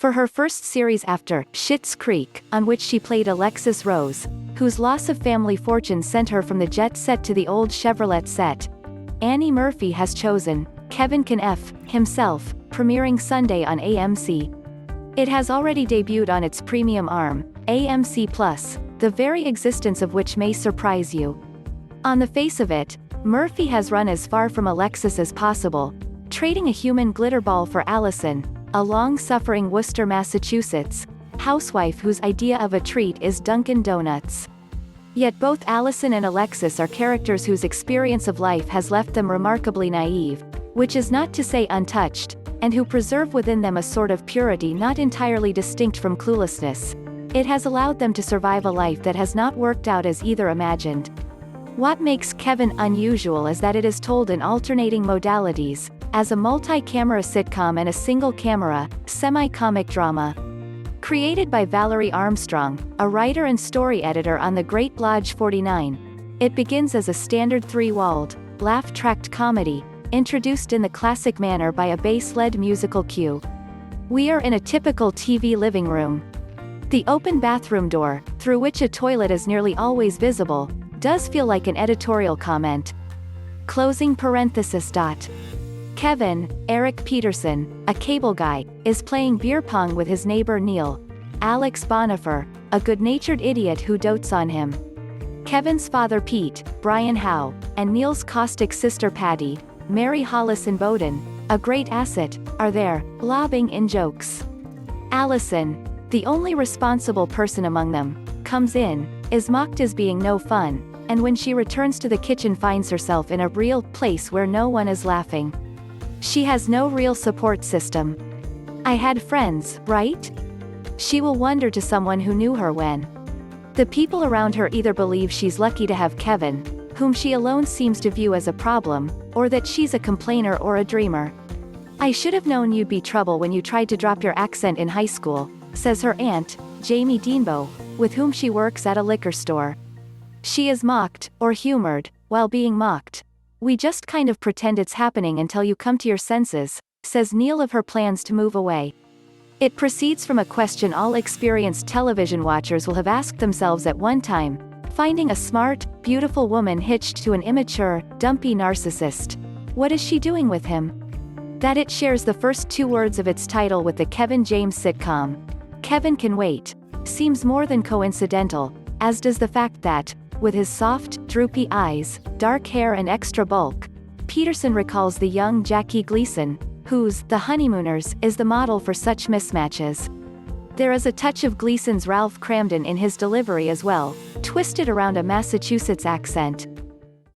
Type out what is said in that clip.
For her first series after Schitt's Creek, on which she played Alexis Rose, whose loss of family fortune sent her from the jet set to the old Chevrolette set, Annie Murphy has chosen Kevin Can F. Himself, premiering Sunday on AMC. It has already debuted on its premium arm, AMC Plus, the very existence of which may surprise you. On the face of it, Murphy has run as far from Alexis as possible, trading a human glitter ball for Allison, a long-suffering Worcester, Massachusetts housewife whose idea of a treat is Dunkin Donuts. Yet both Allison and Alexis are characters whose experience of life has left them remarkably naive, which is not to say untouched, and who preserve within them a sort of purity not entirely distinct from cluelessness. It has allowed them to survive a life that has not worked out as either imagined. What makes Kevin unusual is that it is told in alternating modalities, as a multi-camera sitcom and a single-camera, semi-comic drama. Created by Valerie Armstrong, a writer and story editor on the Great Lodge 49, it begins as a standard three-walled, laugh-tracked comedy, introduced in the classic manner by a bass-led musical cue. We are in a typical TV living room. The open bathroom door, through which a toilet is nearly always visible, does feel like an editorial comment. Closing parenthesis. Kevin, Eric Peterson, a cable guy, is playing beer pong with his neighbor Neil, Alex Bonifer, a good-natured idiot who dotes on him. Kevin's father Pete, Brian Howe, and Neil's caustic sister Patty, Mary Hollis Inboden, a great asset, are there, lobbing in jokes. Allison, the only responsible person among them, comes in, is mocked as being no fun, and when she returns to the kitchen finds herself in a real place where no one is laughing. She has no real support system. I had friends, right? She will wonder to someone who knew her when. The people around her either believe she's lucky to have Kevin, whom she alone seems to view as a problem, or that she's a complainer or a dreamer. I should have known you'd be trouble when you tried to drop your accent in high school, says her aunt, Jamie Denbo, with whom she works at a liquor store. She is mocked, or humored, while being mocked. We just kind of pretend it's happening until you come to your senses, says Neil of her plans to move away. It proceeds from a question all experienced television watchers will have asked themselves at one time, finding a smart, beautiful woman hitched to an immature, dumpy narcissist. What is she doing with him? That it shares the first two words of its title with the Kevin James sitcom, Kevin Can Wait, seems more than coincidental, as does the fact that, with his soft, droopy eyes, dark hair and extra bulk, Peterson recalls the young Jackie Gleason, whose The Honeymooners is the model for such mismatches. There is a touch of Gleason's Ralph Kramden in his delivery as well, twisted around a Massachusetts accent.